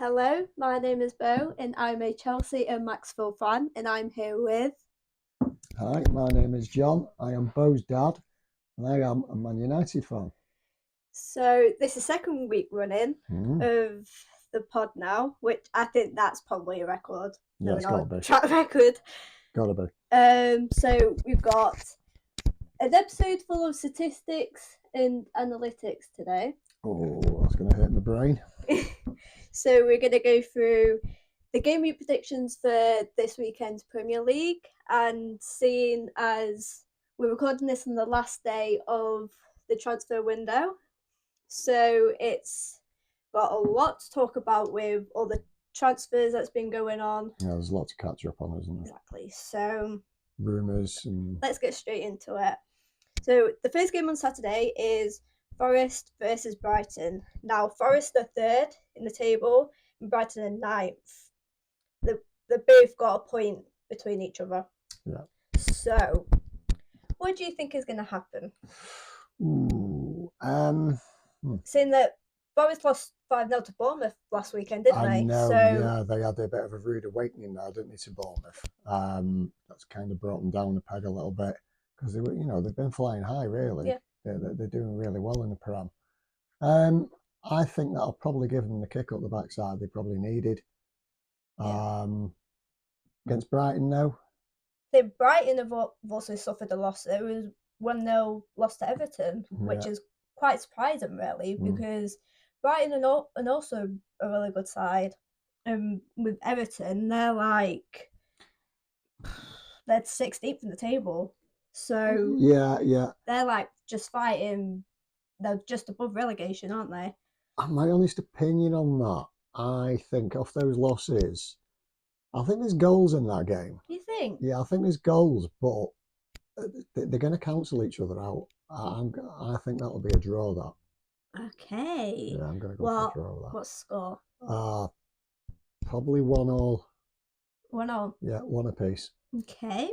Hello, my name is Beau, and I'm a Chelsea and Maxwell fan, and I'm here with. Hi, my name is John. I am Beau's dad, and I am a Man United fan. So this is second week running Mm. of the pod now, which I think that's probably a record. Yeah, it's got to be. Track record. Got to be. So we've got an episode full of statistics and analytics today. Oh, that's going to hurt my brain. So we're going to go through the game week predictions for this weekend's Premier League, and seeing as we're recording this on the last day of the transfer window, so it's got a lot to talk about with all the transfers that's been going on. Yeah, there's a lot to catch up on, isn't there? Exactly. So Rumours and let's get straight into it. So the first game on Saturday is Forest versus Brighton. Now Forest are third in the table and Brighton are ninth. They both got a point between each other. Yeah. So what do you think is going to happen? Seeing that Forest lost 5-0 to Bournemouth last weekend, didn't they? I know, So, yeah, they had a bit of a rude awakening there, didn't they, to Bournemouth? That's kind of brought them down the peg a little bit because they've been flying high, really. Yeah. They're doing really well in the Prem. I think that'll probably give them the kick up the backside they probably needed. Against Brighton now. So Brighton have also suffered a loss. It was 1-0 loss to Everton, which is quite surprising, really, because Brighton are also a really good side. With Everton, they're 16th in the table. So yeah, they're just fighting. They're just above relegation, aren't they? My honest opinion on that, I think off those losses, I think there's goals in that game. You think? Yeah, I think there's goals, but they're going to cancel each other out. I think that'll be a draw. That. Okay. Yeah, I'm going to go for a draw with that. What's the score? Probably 1-1. 1-1. Yeah, one apiece. Okay.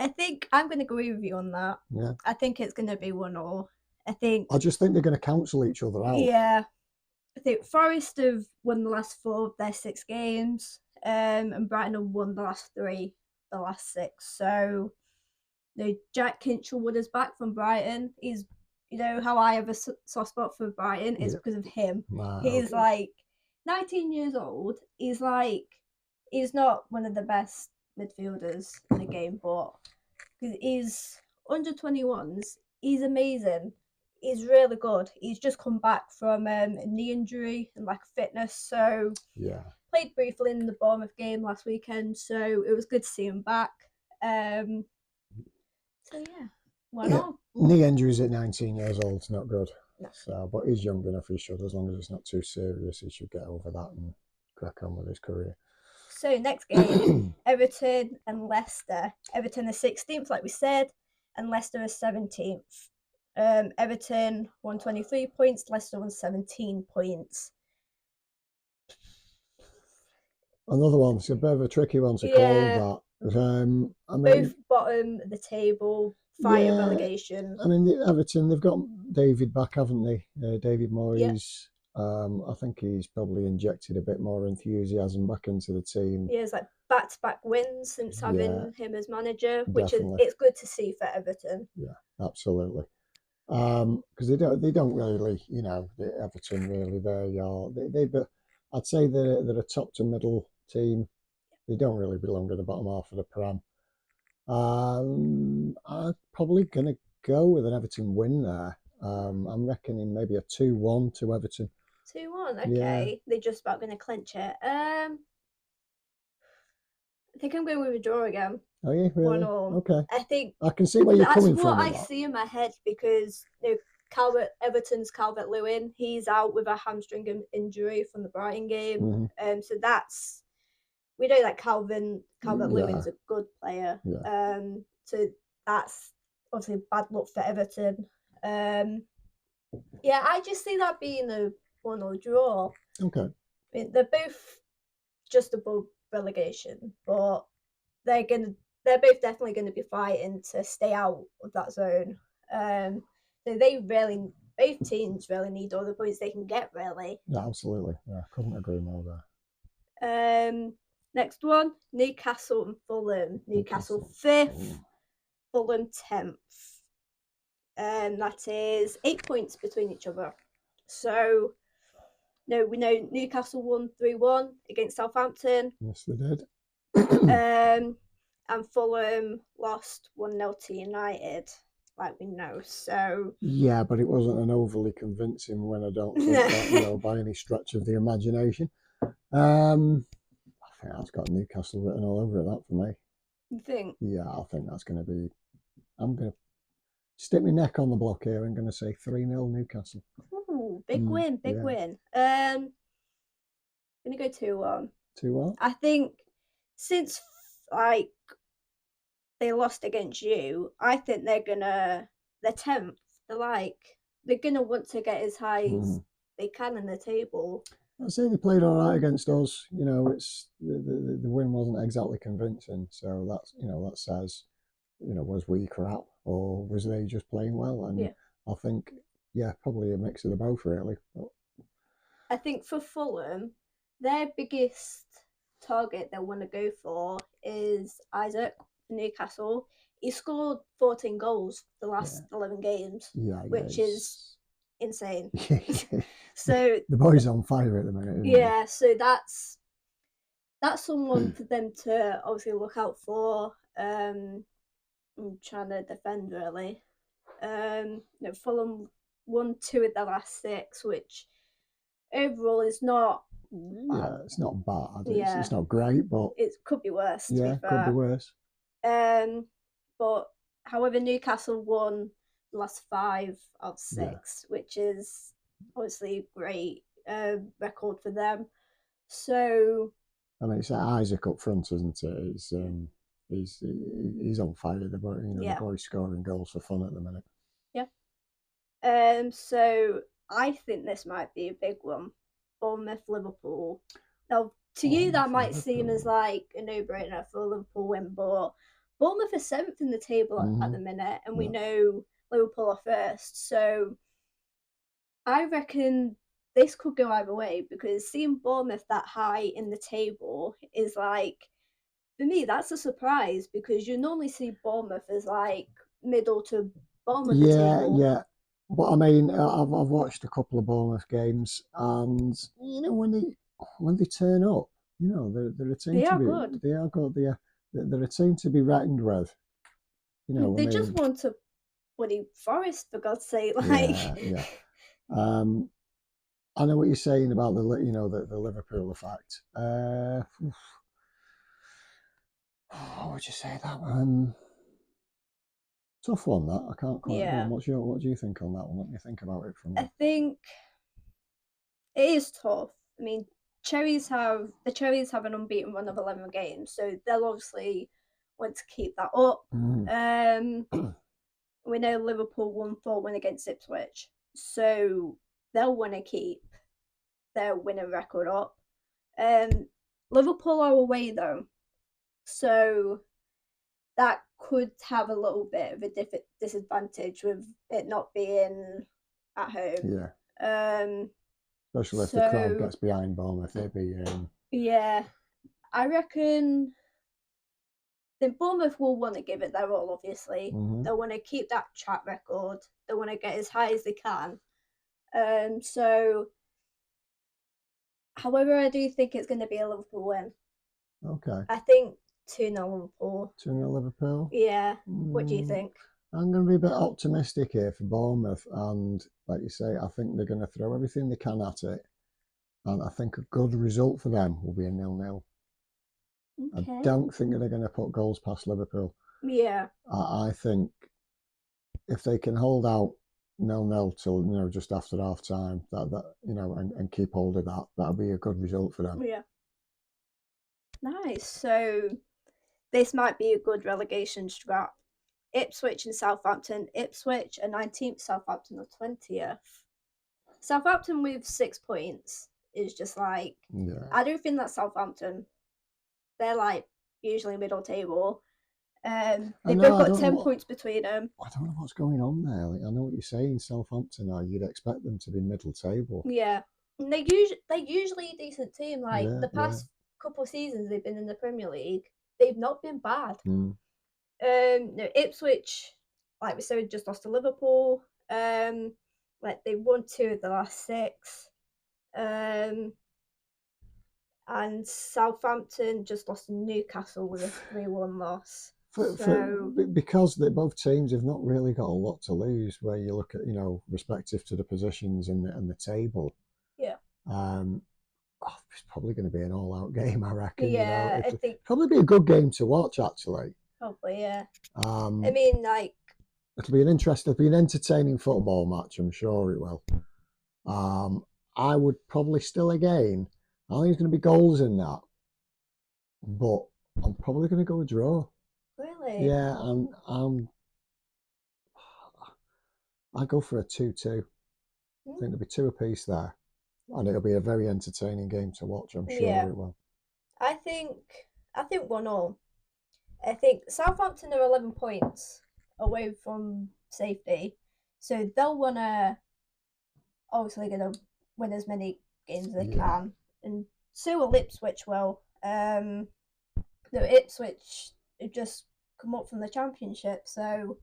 I think I'm going to agree with you on that. Yeah. I think it's going to be 1-1. I just think they're going to cancel each other out. Yeah. I think Forest have won the last 4 of their 6 games, and Brighton have won the last 3, the last 6. So, Jack Kinchellwood is back from Brighton. He's, how I have a soft spot for Brighton is because of him. He's 19 years old. He's not one of the best midfielders in the game, but he's under 21s. He's amazing. He's really good. He's just come back from a knee injury and fitness. So played briefly in the Bournemouth game last weekend. So it was good to see him back. So yeah, why not? Knee injuries at 19 years old is not good. No. So, but he's young enough. He should, as long as it's not too serious, he should get over that and crack on with his career. So next game, Everton and Leicester. Everton is 16th, like we said, and Leicester is 17th. Everton won 23 points, Leicester won 17 points. Another one. It's a bit of a tricky one to call that. Both bottom of the table, fighting relegation. I mean, Everton, they've got David back, haven't they? David Moyes. I think he's probably injected a bit more enthusiasm back into the team. He has back-to-back wins since having him as manager, which it's good to see for Everton. Yeah, absolutely. Because they don't really, Everton really, I'd say they're a top to middle team. They don't really belong in the bottom half of the Prem. I'm probably going to go with an Everton win there. I'm reckoning maybe a 2-1 to Everton. 2-1, okay. Yeah. They're just about going to clinch it. I think I'm going with a draw again. Are you really? 1-1. Okay. I think I can see where you're coming from. That's what I see in my head because Everton's Calvert-Lewin, he's out with a hamstring injury from the Brighton game. So that's, we know that Calvert-Lewin's a good player. Yeah. So that's obviously bad luck for Everton. I just see that being a 1-1 draw. Okay. I mean, they're both just above relegation, but they're both definitely going to be fighting to stay out of that zone. So they really both teams really need all the points they can get, really. Yeah, absolutely. Yeah, couldn't agree more there. Next one, Newcastle and Fulham. Newcastle Newcastle. 5th, Fulham 10th. That is 8 points between each other. So, no, we know Newcastle won 3-1 against Southampton. Yes, they did. And Fulham lost 1-0 to United, like we know. So yeah, but it wasn't an overly convincing win. I don't think that by any stretch of the imagination. I think that's got Newcastle written all over it. That for me. You think? Yeah, I think that's going to be. I'm going to stick my neck on the block here. I'm going to say 3-0 Newcastle. Ooh, big win, big yeah. win. Gonna go 2-1. 2-1. I think since like they lost against you, I think they're 10th. They're gonna want to get as high as they can in the table. I'd say they played all right against us. It's the win wasn't exactly convincing, so that's that says, was we crap or was they just playing well? And Yeah. I think, probably a mix of the both, really. But I think for Fulham, their biggest target they want to go for is Isaac for Newcastle. He scored 14 goals the last 11 games, which is insane. So the boy's on fire at the minute. Yeah, so that's someone for them to obviously look out for. I'm trying to defend really. Fulham won 2 of the last 6, which overall is not bad. Yeah, it's not bad. It's not great, but it could be worse. To be fair. Could be worse. But however, Newcastle won the last 5 of 6, which is obviously a great record for them. So I mean, it's Isaac up front, isn't it? He's on fire. The boy, the boy's scoring goals for fun at the minute. Yeah. So I think this might be a big one. Bournemouth, Liverpool. Now, to you, that might seem as like a no-brainer for a Liverpool win, but Bournemouth are 7th in the table at the minute, and we know Liverpool are 1st. So I reckon this could go either way, because seeing Bournemouth that high in the table is like, for me, that's a surprise, because you normally see Bournemouth as like middle to bottom of the table. Yeah. But I mean, I've watched a couple of Bournemouth games, and when they turn up, they're a team They to are be. good. They are good. They're a team to be reckoned with. They just want to bloody Forest, for God's sake. Yeah. I know what you're saying about the Liverpool effect. What would you say that? Tough one, that. I can't quite. Yeah. What do you think on that one? Let me think about it from. I think it is tough. I mean, the Cherries have an unbeaten run of 11 games, so they'll obviously want to keep that up. We know Liverpool won 4-1 against Ipswich, so they'll want to keep their winning record up. Liverpool are away though, so that could have a little bit of a disadvantage with it not being at home. Yeah. Especially if the crowd gets behind Bournemouth, they'd be. Yeah, I reckon. Then Bournemouth will want to give it their all. Obviously, they'll want to keep that track record. They want to get as high as they can. So, however, I do think it's going to be a Liverpool win. Okay. I think 2-0 Liverpool. 2-0 Liverpool? Yeah. What do you think? I'm going to be a bit optimistic here for Bournemouth. And like you say, I think they're going to throw everything they can at it. And I think a good result for them will be a 0-0. Okay. I don't think they're going to put goals past Liverpool. Yeah. I think if they can hold out 0-0 till just after half time, and keep hold of that, that'll be a good result for them. Yeah. Nice. So this might be a good relegation scrap. Ipswich and Southampton. Ipswich are 19th, Southampton are 20th. Southampton with 6 points is just like, I don't think that's Southampton. They're like usually middle table. I They've know. both I got don't know 10 what. points between them. I don't know what's going on there. Like, I know what you're saying. Southampton are. You'd expect them to be middle table. Yeah, and they're usually a decent team. Like Yeah, the yeah. past couple of seasons they've been in the Premier League, they've not been bad. Mm. No, Ipswich, like we said, just lost to Liverpool. Like they won 2 of the last 6. Um, and Southampton just lost to Newcastle with a 3-1 loss. So Because both teams have not really got a lot to lose. Where you look at respective to the positions in the table. yeah, Um, it's probably going to be an all-out game, I reckon. yeah, I It'll think probably be a good game to watch, actually. probably yeah. I Um, mean, like it'll be an entertaining football match. I'm sure it will. I would probably still again. I think there's going to be goals in that, but I'm probably going to go a draw. really, Yeah, and I go for a 2-2. I think there'll be 2 apiece there, and it'll be a very entertaining game to watch. I'm sure yeah. it will. I think I think 1-1. I think Southampton are 11 points away from safety, so they'll wanna obviously gonna win as many games as they Yeah, can, and so will Ipswich. Will no, Ipswich have just come up from the Championship, so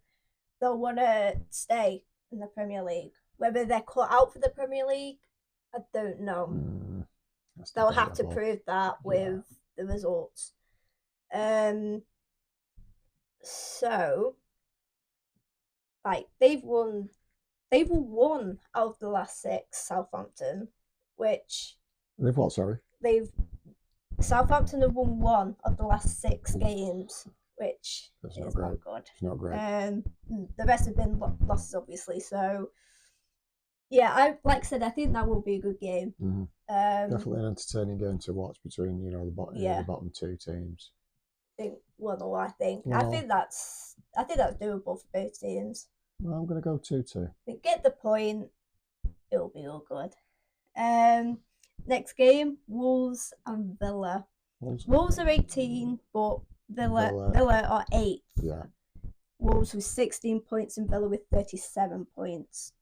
they'll want to stay in the Premier League. Whether they're cut out for the Premier League, I don't know. that's They'll have to debatable. prove that Yeah, with the results. Um, so like they've won 1 out of the last 6. Southampton, which they've what? Sorry. they've Southampton have won 1 of the last 6 games, which That's not is great. not good. It's not great. The rest have been losses, obviously. So yeah, I like I said, I think that will be a good game. Mm-hmm. Um, Definitely an entertaining game to watch between the yeah, bottom 2 teams. I think 1-0. I think Well, I think that's doable for both teams. well, I'm going to go 2-2. They get the point. It'll be all good. Next game, Wolves and Villa. Wolves are 18, but Villa are 8th. Yeah. Wolves with 16 points and Villa with 37 points.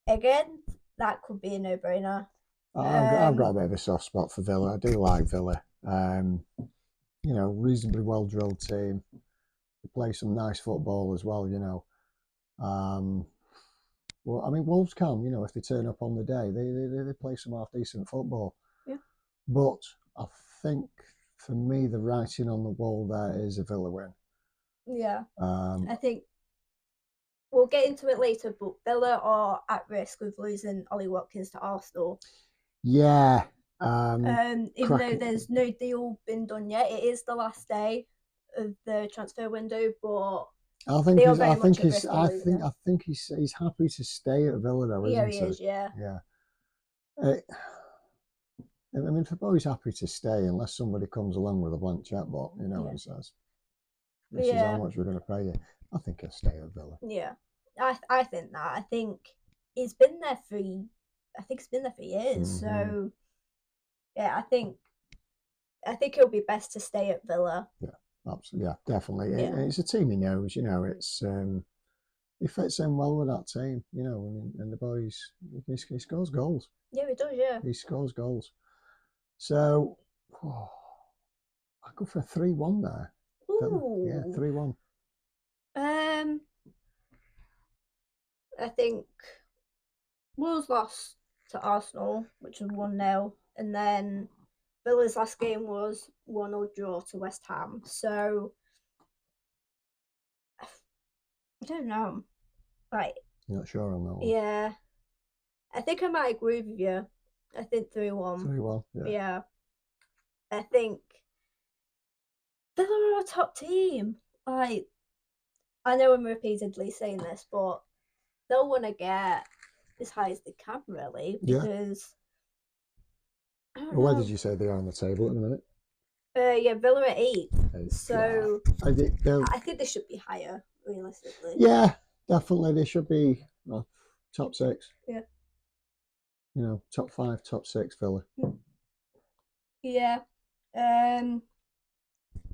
Again, that could be a no-brainer. I've got a bit of a soft spot for Villa. I do like Villa. Reasonably well drilled team. They play some nice football as well. Well, I mean, Wolves can. If they turn up on the day, they play some half decent football. Yeah. But I think for me, the writing on the wall there is a Villa win. Yeah. I think we'll get into it later, but Villa are at risk of losing Ollie Watkins to Arsenal. Yeah. Even though there's no deal been done yet, it is the last day of the transfer window, but I think they are he's. I very much think at he's. risk of I losing think. him. I think he's happy to stay at Villa, though, Yeah, isn't he he? is. Yeah. Yeah. I mean, for Beau, he's happy to stay unless somebody comes along with a blank checkbook, and says, "This is how much we're going to pay you." I think he'll stay at Villa. Yeah, I think that. I think he's been there for. I think he's been there for years. Mm-hmm. So yeah, I think it'll be best to stay at Villa. Yeah, absolutely. Yeah, definitely. Yeah. It's a team he knows. It's he fits in well with that team. And the boys, he scores goals. Yeah, he does. Yeah, he scores goals. So I go for a 3-1 there. Ooh. Yeah, 3-1. I think Wolves lost to Arsenal, which was 1-0, and then Villa's last game was 1-0 draw to West Ham. So I don't know. Like, you're not sure on that one? Yeah, I think I might agree with you. I think 3-1. 3-1. Yeah. I think Villa are a top team. Like, I know I'm repeatedly saying this, but they'll want to get as high as they can, really, because I don't know. Where did you say they are on the table at the minute? Yeah, Villa are 8th. So yeah. I think they should be higher, realistically. Yeah, definitely. They should be top 6. Yeah. Top 5, top 6 Villa. Yeah.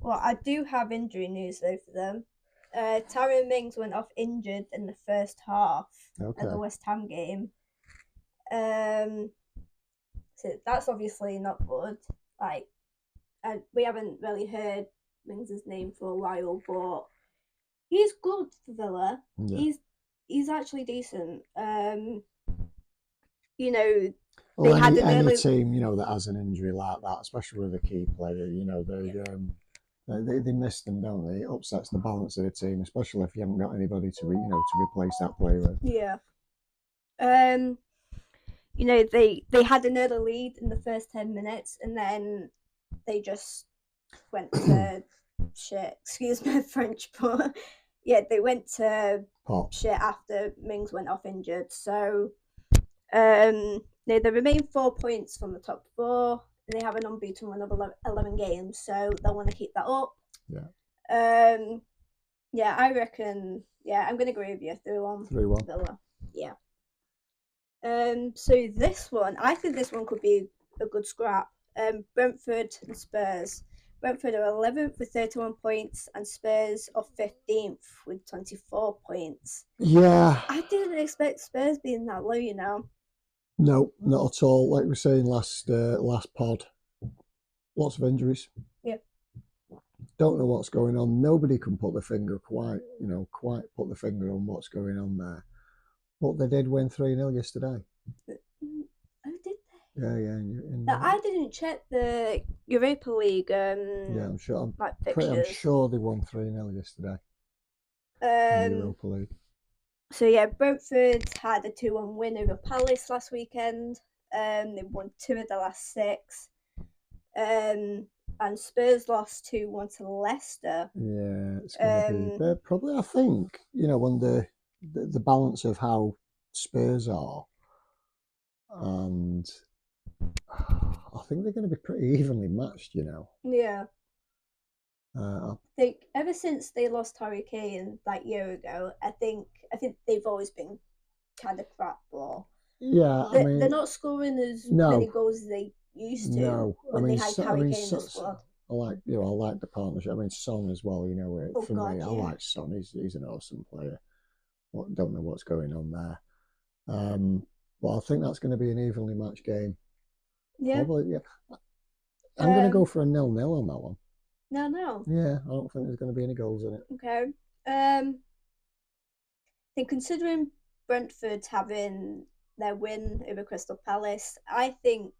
Well, I do have injury news though for them. Tyrone Mings went off injured in the first half at the Okay. West Ham game. Um, so that's obviously not good. Like, we haven't really heard Mings' name for a while, but he's good for Villa. Yeah. He's actually decent. You know, Well, they had an any early team that has an injury like that, especially with a key player, yeah, they miss them, don't they? It upsets the balance of the team, especially if you haven't got anybody to replace that player with. yeah. Um, they had an early lead in the first 10 minutes, and then they just went to shit. Excuse my French, but yeah, they went to Pop. shit after Mings went off injured. So they remain 4 points from the top four. They have an unbeaten run of 11 games, so they'll want to keep that up. Yeah. Yeah, I reckon. Yeah, I'm gonna agree with you. 3-1 3-1. Villa. Yeah. So this one, I think this one could be a good scrap. Brentford and Spurs. Brentford are 11th with 31 points, and Spurs are 15th with 24 points. Yeah. I didn't expect Spurs being that low, you know. No, not at all. Like we were saying last pod, lots of injuries. Yeah. Don't know what's going on. Nobody can put the finger quite put the finger on what's going on there. But they did win 3-0 yesterday. Oh, did they? Yeah, yeah. I didn't check the Europa League Yeah, I'm sure. like I'm fixtures. sure they won 3-0 yesterday in the Um, Europa League. so yeah, Brentford had a 2-1 win over Palace last weekend. They won 2 of the last 6. And Spurs lost 2-1 to Leicester. Yeah, it's going to be. But probably, I think, when the balance of how Spurs are, and I think they're going to be pretty evenly matched. Yeah. Uh, They ever since they lost Harry Kane that year ago, I think they've always been kind of crap, but yeah, I they're mean, not scoring as many no, goals as they used to no. I when they mean, had I Harry mean, Kane in the squad. I like the partnership. I mean, Son as well. Oh For God, me, I yeah, like Son. He's an awesome player. Don't know what's going on there. But I think that's going to be an evenly matched game. yeah. Probably, yeah. I'm going to go Um, for a 0-0 on that one. no, no, Yeah, I don't think there's going to be any goals in it. okay. I think considering Brentford having their win over Crystal Palace, I think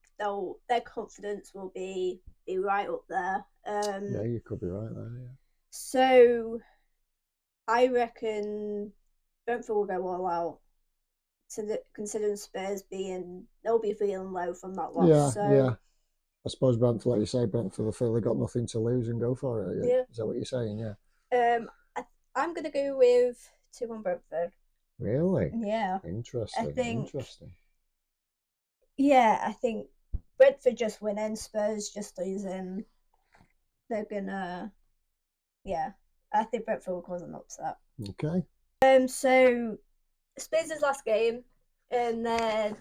their confidence will be right up there. Yeah, you could be right there. Yeah. So I reckon Brentford will go all out. Considering Spurs they'll be feeling low from that loss. Yeah, So yeah. I suppose Brentford, like you say, Brentford feel they got nothing to lose and go for it. yeah, Is that what you're saying? Yeah. I, I'm gonna go with 2-1 Brentford. Really? Yeah, I Interesting. think. Interesting. Yeah, I think Brentford just winning, Spurs just losing. They're gonna. Yeah, I think Brentford will cause an upset. Okay. So Spurs' last game, and then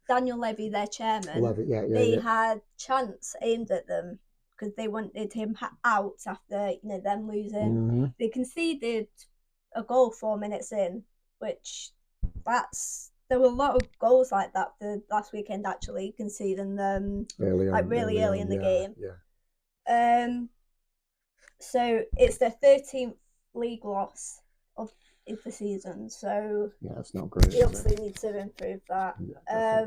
Daniel Levy, their chairman, Love it. Yeah, yeah, they yeah. had chants aimed at them because they wanted him out after them losing. Mm-hmm. They conceded a goal 4 minutes in, which there were a lot of goals like that for last weekend actually conceding them really early in the yeah, game. yeah. So it's their 13th league loss of the season. So Yeah, that's not great. they obviously need to improve that. Yeah,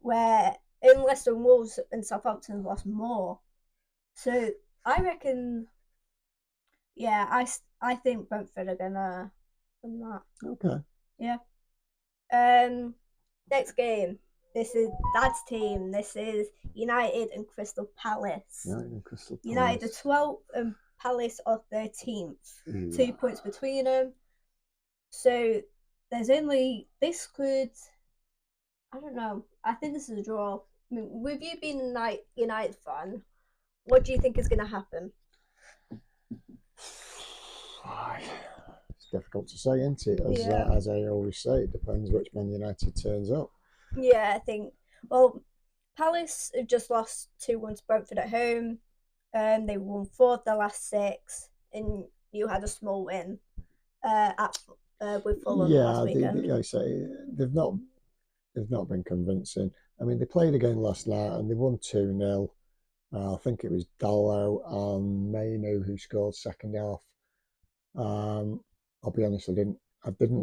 Where in Leicester and Wolves and Southampton lost more. So I reckon, yeah, I think Brentford are gonna win that. okay. Yeah. Next game. This is Dad's team. This is United and Crystal Palace. United and Crystal Palace. United are 12th and Palace are 13th. Yeah. 2 points between them. So this could, I don't know. I think this is a draw. I mean, with you being a United fan, what do you think is going to happen? It's difficult to say, isn't it? As I always say, it depends which Man United turns up. Yeah, I think. Well, Palace have just lost 2-1 to Brentford at home. They won 4 of the last 6, and you had a small win with Fulham last Yeah, weekend. like I say, they've not been convincing. I mean, they played again last night and they won 2-0. I think it was Dallo and Mainu who scored second half. I'll be honest, I didn't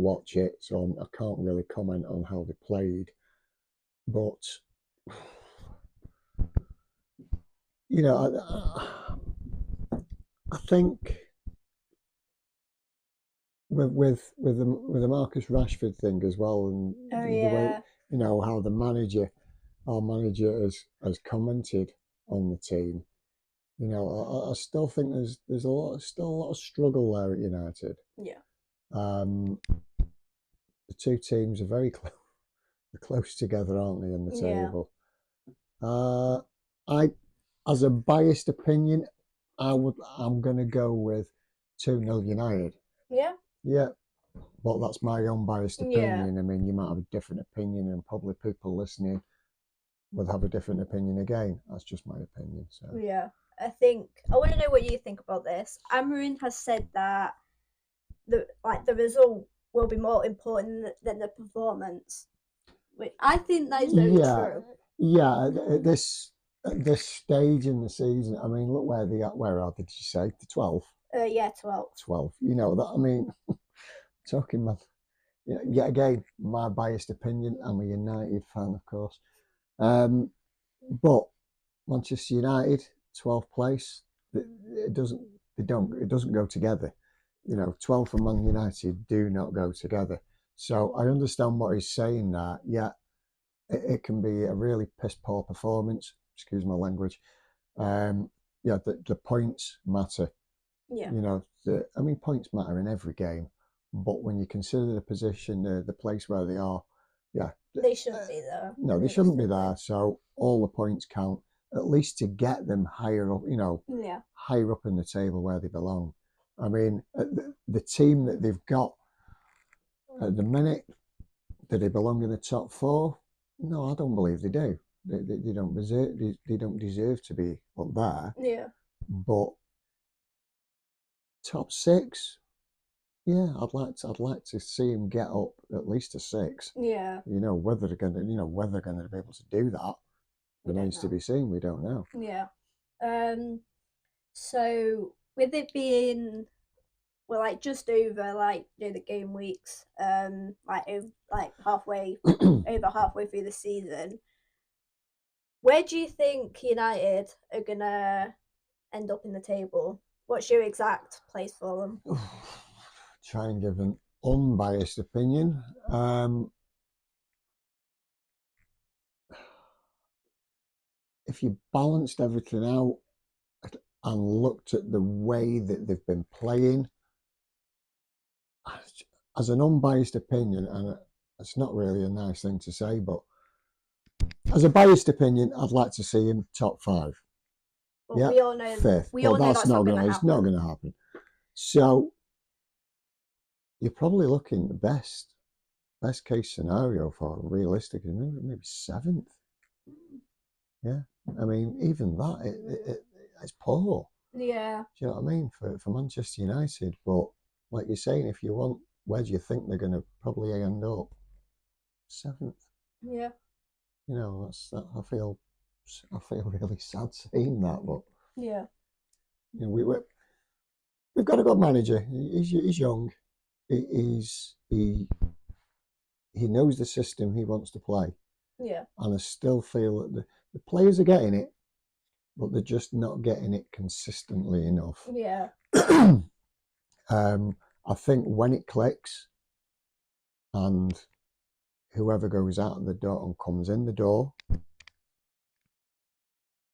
watch it, so I can't really comment on how they played. But you know, I think with the Marcus Rashford thing as well, and Oh the way yeah, how our manager has commented on the team. I still think there's still a lot of struggle there at United. yeah, Um, the two teams are very close together, aren't they, in the yeah, table? Uh, I, as a biased opinion, I'm gonna go with 2-0 United. yeah, Yeah, but that's my own biased yeah, opinion. I mean, you might have a different opinion, and probably people listening would have a different opinion again. That's just my opinion. So yeah. I want to know what you think about this. Amarin has said that the result will be more important than the performance, which I think that is very yeah, true. yeah. At this stage in the season, I mean, look where they are. Where are they? Did you say the 12th? Yeah, 12. 12. You know that. I mean, talking about yet again, my biased opinion. I'm a United fan, of course. Um, but Manchester United, 12th place. It doesn't. They don't. It doesn't go together. 12th and Man United do not go together. So I understand what he's saying there. Yeah, it can be a really piss poor performance. Excuse my language. Um, yeah, the points matter. Yeah, I mean, points matter in every game, but when you consider the position, the place where they are, yeah, they shouldn't be there, no, they shouldn't be realistically. there. So all the points count, at least to get them higher up, Yeah, higher up in the table where they belong. I mean, the team that they've got at the minute, do they belong in the top 4? No, I don't believe they do. They don't deserve. They don't deserve to be up there. yeah, But top 6, yeah, I'd like to see him get up at least to 6. yeah. Whether they're gonna be able to do that We don't remains to know. be seen. We don't know. Yeah. Um. So with it being we're like just over the game weeks, like halfway over halfway through the season. Where do you think United are gonna end up in the table? What's your exact place for them? Try and give an unbiased opinion. If you balanced everything out and looked at the way that they've been playing, as an unbiased opinion, and it's not really a nice thing to say, but as a biased opinion, I'd like to see him top 5. But Yeah, we all know 5th, we but all know that's that's not not gonna gonna. It's not happen. gonna happen. So you're probably looking the best case scenario for realistically maybe 7th. Yeah, I mean even that it's poor. Yeah, Do you know what I mean for Manchester United? But like you're saying, if you want, where do you think they're going to probably end up? 7th. yeah, That's that. I feel really sad saying that, but yeah, you know, we've got a good manager. He's young. He knows the system he wants to play, yeah, and I still feel that the players are getting it, but they're just not getting it consistently enough. yeah, I think when it clicks and whoever goes out the door and comes in the door,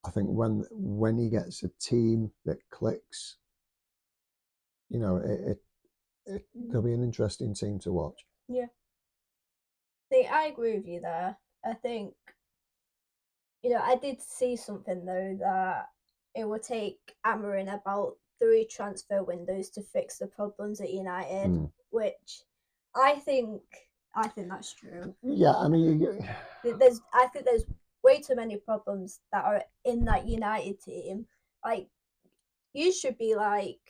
I think when he gets a team that clicks, it'll be an interesting team to watch. yeah. See, I agree with you there. I think I did see something though that it will take Amarin about 3 transfer windows to fix the problems at United, Mm. which I think I think that's true. Yeah, I mean, I think there's way too many problems that are in that United team. Like you should be like,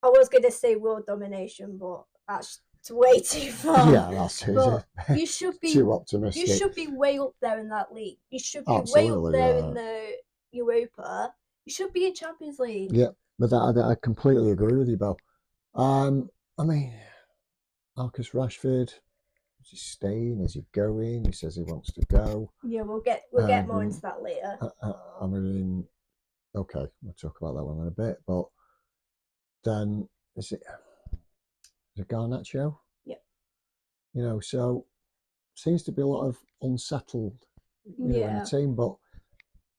I was gonna say world domination, but that's way too far. Yeah, that's But you should be too optimistic. way up there in that league. You should be way up Absolutely, there in yeah. the Europa. You should be in Champions League. Yeah, but I completely agree with you, Beau. I mean, Marcus Rashford, is he staying? Is he going? He says he wants to go. Yeah, we'll get more into Um, that later. I mean, okay, we'll talk about that one in a bit. But then is it Garnacho? Yeah. You know, so seems to be a lot of unsettled, in the Yeah. team. But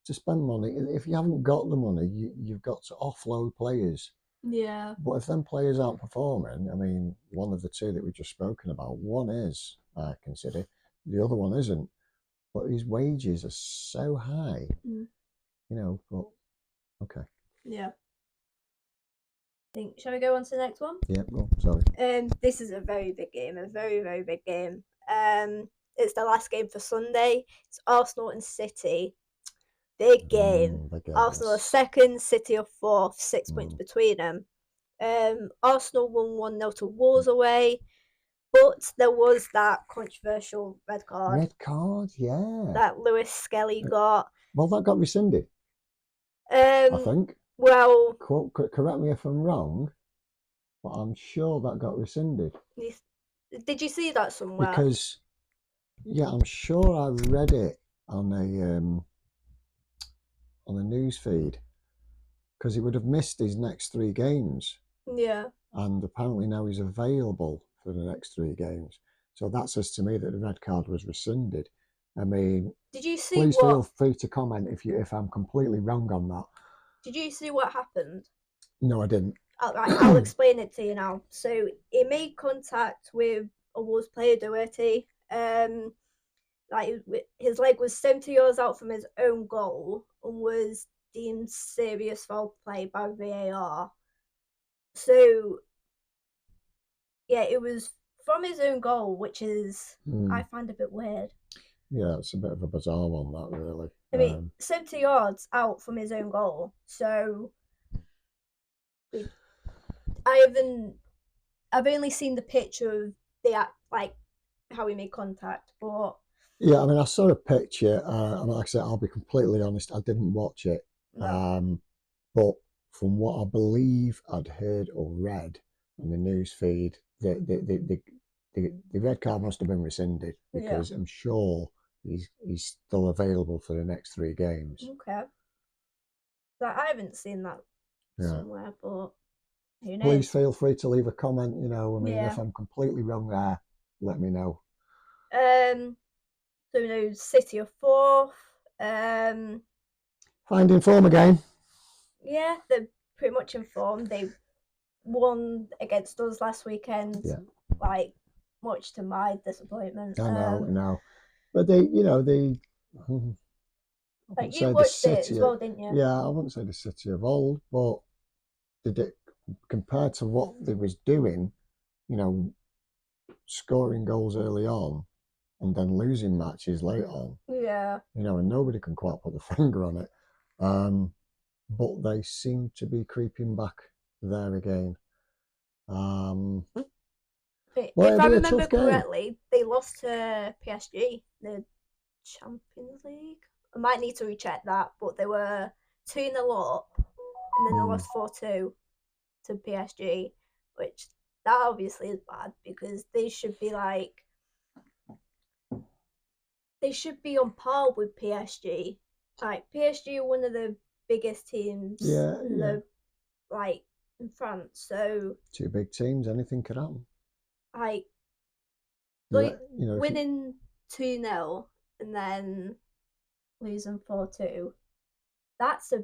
to spend money, if you haven't got the money, you've got to offload players. Yeah. But if them players aren't performing, I mean, one of the two that we've just spoken about, one is, I consider, the other one isn't. But his wages are so high, Mm. but okay. Yeah. Shall we go on to the next one? Yeah, well, sorry. This is a very big game, a very, very big game. It's the last game for Sunday. It's Arsenal and City. Big game. Big game, Arsenal are yes. second, City are fourth, 6 points between them. Arsenal won 1-0 to Wolves away, but there was that controversial red card Red card, yeah. that Lewis Skelly got. Well, that got rescinded, I think. Well, Correct me if I'm wrong, but I'm sure that got rescinded. did you see that somewhere? Because, yeah, I'm sure I read it on a news feed, because he would have missed his next 3 games. Yeah. And apparently now he's available for the next 3 games. So that says to me that the red card was rescinded. I mean, did you see? Please feel free to comment if I'm completely wrong on that. Did you see what happened? No, I didn't. I'll explain it to you now. So he made contact with a Wolves player, Doherty. Like his leg was 70 yards out from his own goal and was deemed serious foul play by VAR. So yeah, it was from his own goal, which is I find a bit weird. Yeah, it's a bit of a bizarre one, that, really. I mean, 70 yards out from his own goal. So I've only seen the picture of the like how he made contact, but yeah, I mean, I saw a picture. And like I said, I'll be completely honest, I didn't watch it. no. But from what I believe I'd heard or read on the news feed, the red card must have been rescinded, because I'm sure he's still available for the next 3 games. Okay. Like, I haven't seen that somewhere, but who knows? Please feel free to leave a comment. If I'm completely wrong there, let me know. So City are fourth. Finding form again. Yeah, they're pretty much in form. They won against us last weekend. Yeah. Like, much to my disappointment. I know. But they. Like, you watched it as well, didn't you? Yeah, I wouldn't say the City of old, but did it compared to what they was doing, scoring goals early on and then losing matches late on. Yeah. And nobody can quite put the finger on it. But they seem to be creeping back there again. If I remember correctly, they lost to PSG, the Champions League. I might need to recheck that, but they were 2-0 up, and then they lost 4-2 to PSG, which that obviously is bad, because they should be on par with PSG. Like, PSG are one of the biggest teams in France. So 2 big teams, anything could happen. Winning 2-0 and then losing 4-2, that's a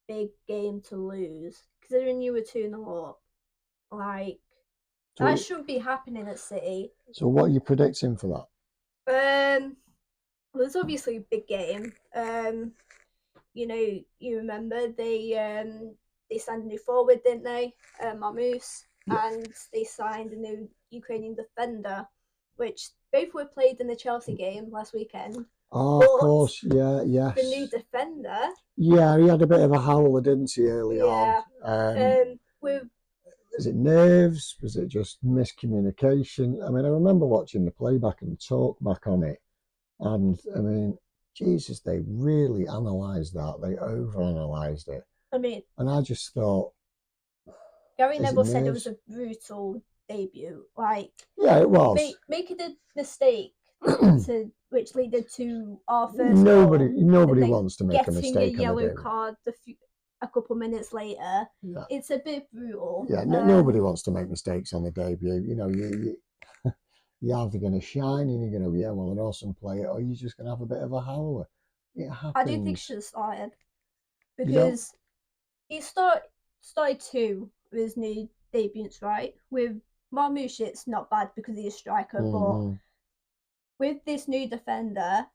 big game to lose, considering you were 2-0 up. That shouldn't be happening at City. So what are you predicting for that? Well, it's obviously a big game. You remember they signed a new forward, didn't they? Marmoush, and they signed a new Ukrainian defender, which both were played in the Chelsea game last weekend. Oh, of But course, yeah, the new yes. defender, Yeah, he had a bit of a howler, didn't he, early on? yeah, with Was it nerves? Was it just miscommunication? I mean, I remember watching the playback and talk back on it, and I mean, Jesus, they really analysed that. They over-analysed it, I mean, and I just thought, Gary is it Neville said it was nerves? a brutal debut. Like Yeah, it was. making a mistake to which led to our first nobody, goal, and nobody then wants to make a getting a mistake on the yellow debut. card a couple minutes later. Yeah, It's a bit brutal. yeah. Nobody wants to make mistakes on the debut. You know, you're either going to shine and you're going to be, yeah, well, an awesome player, or you're just going to have a bit of a howler. It I do think he happens. should have started You don't. because he started two with his new debuts, right? With Marmoush, it's not bad because he's a striker, but Mm-hmm. with this new defender,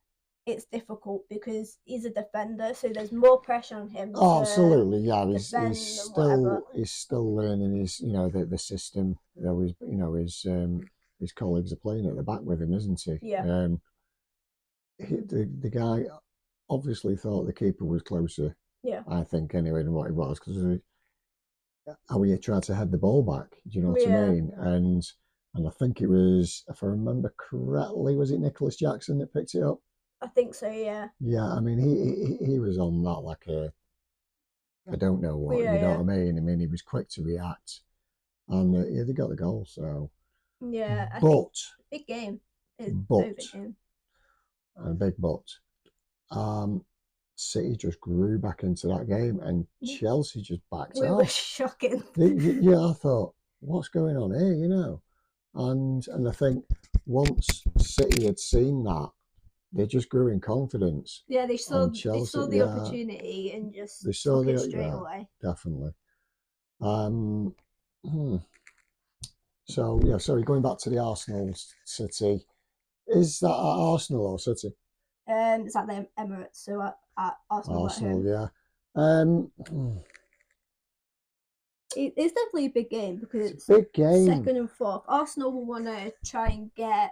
it's difficult because he's a defender, so there's more pressure on him Oh, to absolutely. Yeah, he's defend and whatever. still learning his the system. His colleagues are playing at the back with him, isn't he? Yeah, The guy obviously thought the keeper was closer. yeah, I think anyway than what he was because how he tried to head the ball back. Do you know what I yeah. mean? And I think it was, if I remember correctly, was it Nicholas Jackson that picked it up? I think so. Yeah, Yeah, I mean he was on that like a I don't know what, yeah, you know yeah, what I mean? I mean, he was quick to react, and yeah, they got the goal. So, yeah. I think but, big game. It's very but, big game. and a big but, um, City just grew back into that game, and Chelsea just backed We were off. shocking. Yeah, I thought, what's going on here? And I think once City had seen that, they just grew in confidence, Yeah, and they Chelsea, saw the yeah, opportunity and just they saw took it the straight yeah, away. definitely. Um, hmm. So yeah, sorry, going back to the Arsenal City, is that at Arsenal or City? It's at the Emirates, so at Arsenal at Arsenal, home. yeah. It's definitely a big game because It's a it's big game. second and fourth. Arsenal will want to try and get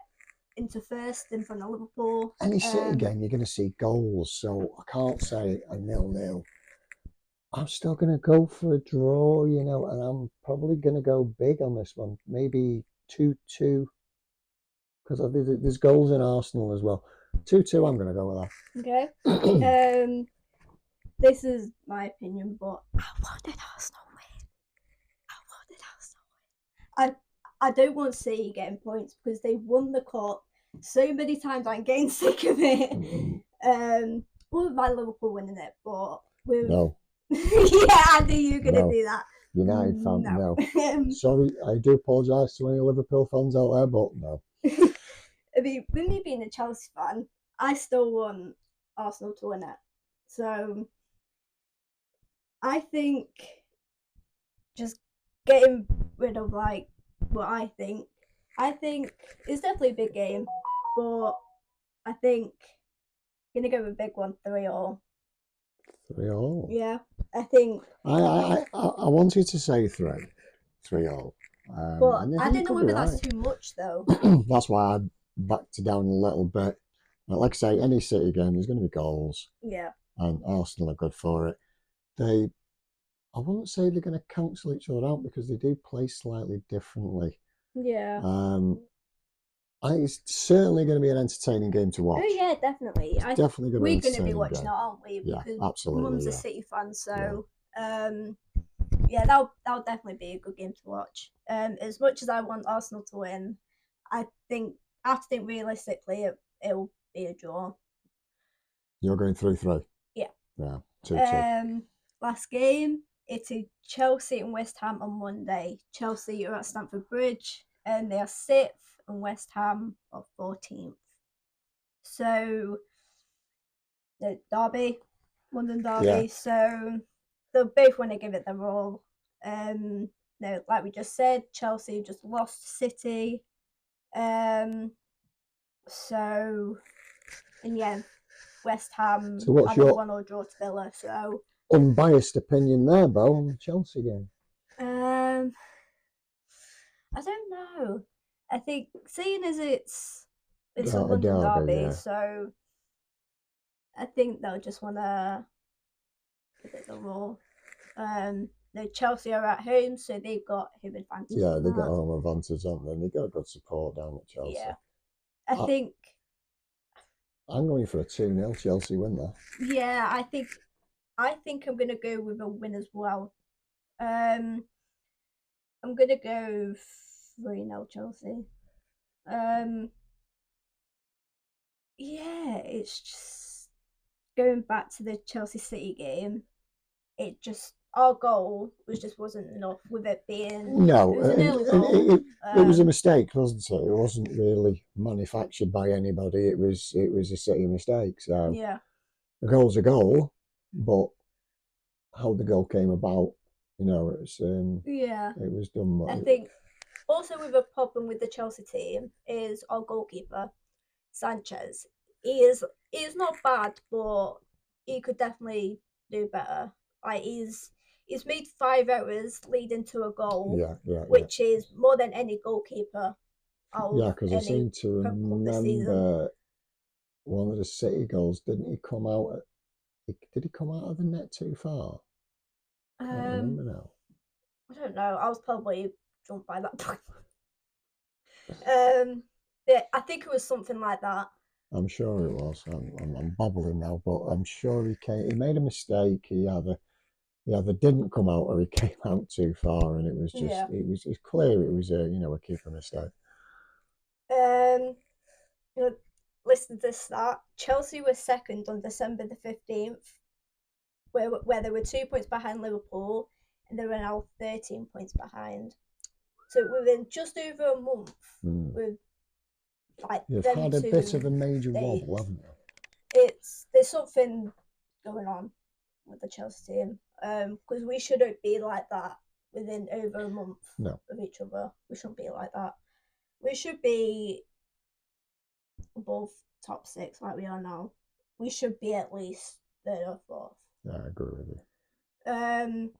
into first in front of Liverpool. Any City game, you're going to see goals, so I can't say a 0-0. I'm still going to go for a draw, and I'm probably going to go big on this one. Maybe 2-2, because there's goals in Arsenal as well. 2-2, I'm going to go with Okay. that. This is my opinion, but I wanted Arsenal win. I wanted Arsenal win. I don't want City getting points because they won the cup so many times. I'm getting sick of it. Well, with my Liverpool winning it, but with No, yeah, I knew you were gonna no. do that. United fan, No. no. Sorry, I do apologise to any Liverpool fans out there, but no. I mean, with me being a Chelsea fan, I still want Arsenal to win it. So I think just getting rid of like what I think it's definitely a big game, but I think gonna go with a big one, 3-3. 3-3. Yeah, I think, I wanted to say 3-3. but And I I think you don't know could be whether that's right. too much though. That's why I backed it down a little bit. But like I say, any City game, there's going to be goals, Yeah, and Arsenal are good for it. They, I wouldn't say they're going to cancel each other out because they do play slightly differently. yeah. Um, it's certainly going to be an entertaining game to Oh watch. yeah, definitely. It's definitely going to be We're an gonna be entertaining watching it, game. aren't we? Yeah, Because Mum's absolutely. a Yeah, City fan, yeah. so yeah, that'll definitely be a good game to watch. As much as I want Arsenal to win, I have to think realistically it'll be a draw. You're going 3-3. Yeah. Yeah, 2-2. Last game, it's Chelsea and West Ham on Monday. Chelsea are at Stamford Bridge and they are 6th and West Ham are 14th. So the derby, London Yeah. derby. So they'll both want to give it their all. No, like we just said, Chelsea just lost City. So and yeah, West Ham So what's had a your 1-1 draw to Villa. So unbiased opinion there, Beau, on the Chelsea game? I don't know. I think seeing as it's a A London derby, derby, yeah. so I think they'll just want to give it the raw. No, Chelsea are at home, so they've got home advantage Yeah, in they got that. home advantage, haven't they? And they got good support down at Chelsea. Yeah, I I, think. I'm going for a 2-0 Chelsea win there. Yeah, I think I'm gonna go with a win as well. Um, I'm gonna go 3-0 Chelsea. Um, yeah, it's just going back to the Chelsea City game. It just our goal just wasn't enough with it being it No, was an and, early and goal. it was a mistake, wasn't it? It wasn't really manufactured by anybody. It was a City mistake. So Yeah, a goal's a goal, but how the goal came about, yeah. it was done. I think also with a problem with the Chelsea team is our goalkeeper Sanchez. He is not bad, but he could definitely do better. Like he's made 5 errors leading to a goal, Yeah, yeah, yeah, which is more than any goalkeeper out yeah. of Because I any seem to Prem Club this season. remember one of the City goals. Didn't he come out? Did he come out of the net too far? Can't Um, remember now. I don't know. I was probably drunk by that point. Um, yeah, I think it was something like that. I'm sure it was. I'm babbling now, but I'm sure he came. He made a mistake. He either didn't come out or he came out too far, and it was just Yeah. it's clear it was a keeper mistake. Um, you know, listen to this stat. Chelsea were second on December the 15th, where they were 2 points behind Liverpool, and they were now 13 points behind. So within just over a month, Mm. with like You've them had a bit of two a major wobble, days, haven't you? there's something going on with the Chelsea team. Because we shouldn't be like that within over a month No, of each other. We shouldn't be like that. We should be above top six like we are now. We should be at least third or fourth. yeah, I agree with you. Um,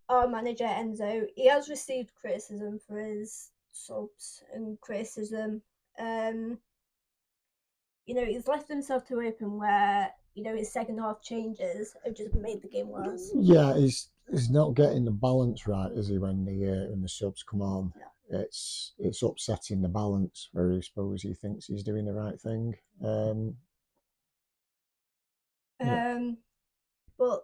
our manager Enzo, he has received criticism for his subs and criticism. Um, he's left himself to open where his second half changes have just made the game worse. Yeah, he's not getting the balance right, is he? When the subs come on, No. it's upsetting the balance. Where I suppose he thinks he's doing the right thing. Yeah, Um, but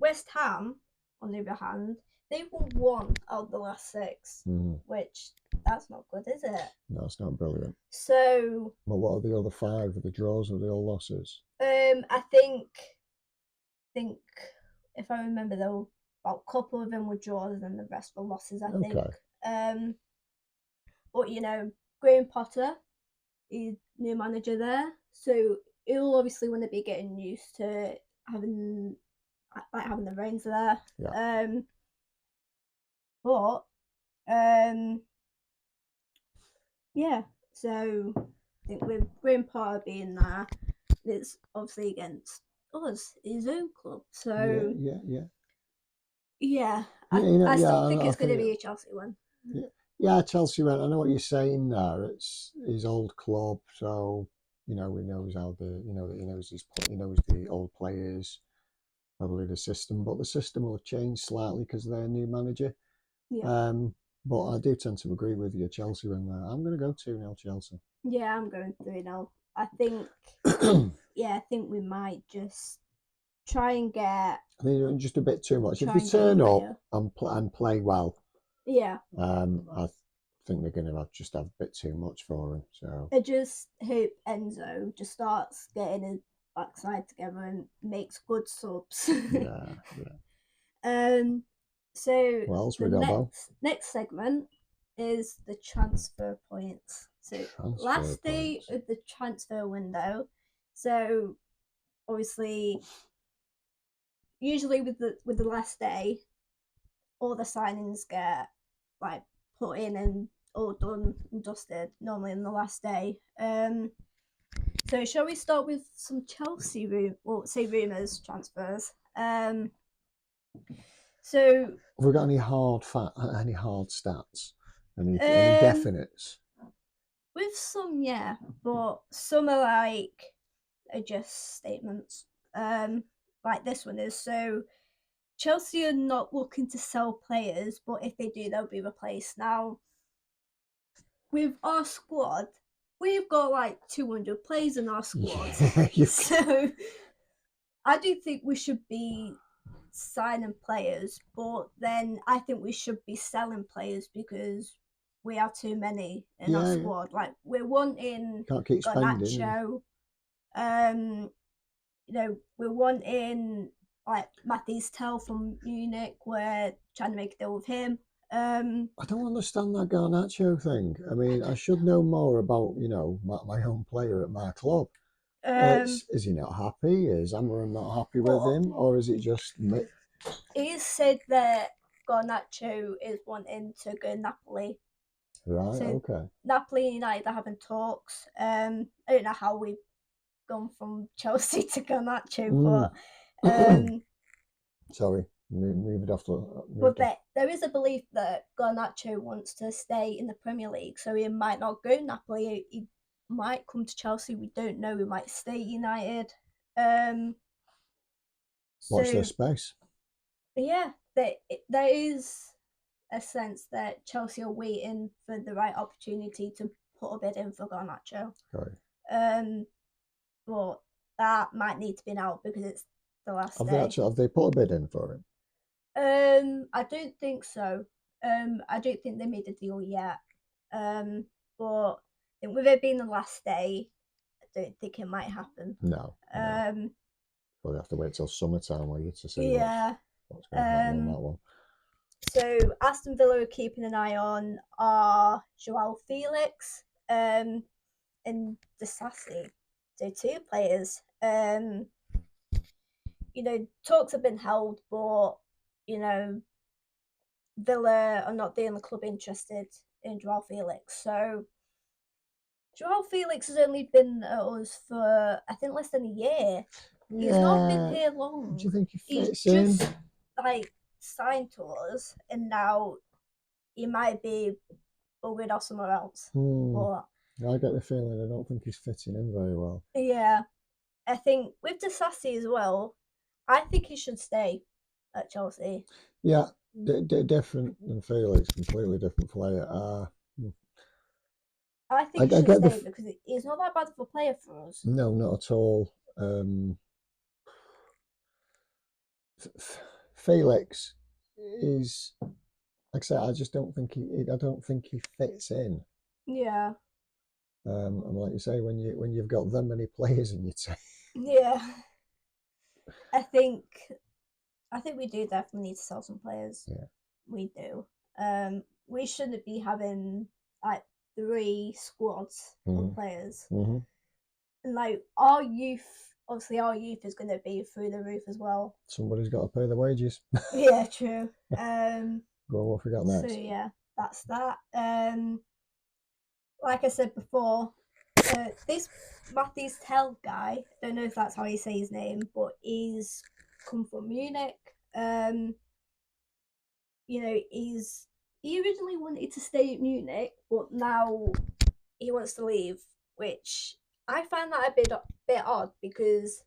West Ham, on the other hand, they've won one out of the last six, which that's not good, is it? no, it's not brilliant. So, But what are the other five? Are the draws or the all losses? I think if I remember, though, about a couple of them were draws and the rest were losses. I think. Okay. But Graham Potter, he's new manager there, so he'll obviously want to be getting used to having the reins there. Yeah. But yeah, so I think with Graham Potter being there, it's obviously against us, his own club. So Yeah. yeah, Yeah, I still think I it's going to think be a Chelsea one. yeah, Chelsea went. I know what you're saying there. It's his old club, so he knows how he knows he knows the old players, probably the system, but the system will have changed slightly because of their new manager. Yeah, But I do tend to agree with you, Chelsea. When I'm going to go 2-0 Chelsea. yeah, I'm going 3-0. I think I think we might just try and get I think just a bit too much. If try they and get turn in up there. and play well, Yeah, I think they're going to just have a bit too much for them. So I just hope Enzo just starts getting his backside together and makes good subs. yeah, yeah. So What else the we got, Beau? next segment is the transfer points. So Transfer last day points. of the transfer window. So obviously, usually with the last day, all the signings get like put in and all done and dusted. Normally in the last day. So shall we start with some Chelsea rumors transfers? So Have we got any any hard stats? Any um, definites? with some, yeah, but some are like are just statements. Like this one is. So Chelsea are not looking to sell players, but if they do, they'll be replaced. Now, with our squad, we've got like 200 players in our squad. So I do think we should be signing players, but then I think we should be selling players because we have too many in our Yeah, squad. Like we're wanting can't keep spending. Garnacho, we're wanting like Mathis Tell from Munich. We're trying to make a deal with him. I don't understand that Garnacho thing. I mean, I should know more about, my own player at my club. Is he not happy? Is Amarim not happy with him? Or is it just me? He said that Garnacho is wanting to go Napoli. Right, So okay. Napoli and United are having talks. I don't know how we've gone from Chelsea to Garnacho, but Sorry, move it off. There is a belief that Garnacho wants to stay in the Premier League, so he might not go Napoli. He might come to Chelsea. We don't know. He might stay United. Watch So this space. yeah, there is a sense that Chelsea are waiting for the right opportunity to put a bid in for Garnacho. Right. But that might need to be now because it's the last Have day. have they put a bid in for him? I don't think so. I don't think they made a deal yet. But I think with it being the last day, I don't think it might happen. No. We'll have to wait till summertime, will you, to see what's going to happen on that one. So Aston Villa are keeping an eye on are Joao Felix and Disasi. So two players. Talks have been held, but Villa are not the only club interested in Joao Felix. So Joao Felix has only been at us for I think less than a year. He's not been here long. Do you think he fits He's in? just signed to us, and now he might be buggered off somewhere else. But I get the feeling I don't think he's fitting in very well. Yeah, I think with Disasi as well, I think he should stay at Chelsea. Yeah, different than Felix, completely different player. I think he should stay because he's not that bad of a player for us. No, not at all. Felix is, like I said, I just don't think I don't think he fits in. Yeah. And like you say, when you've got that many players in your team. Yeah. I think we do definitely need to sell some players. Yeah. We do. We shouldn't be having like 3 squads of players. Mm-hmm. And our youth is going to be through the roof as well. Somebody's got to pay the wages. Yeah, true. Go on, what we got next? So yeah, that's that. Like I said before, this Mathis Tell guy, I don't know if that's how you say his name, but he's come from Munich. He originally wanted to stay at Munich, but now he wants to leave, which I find that a bit odd because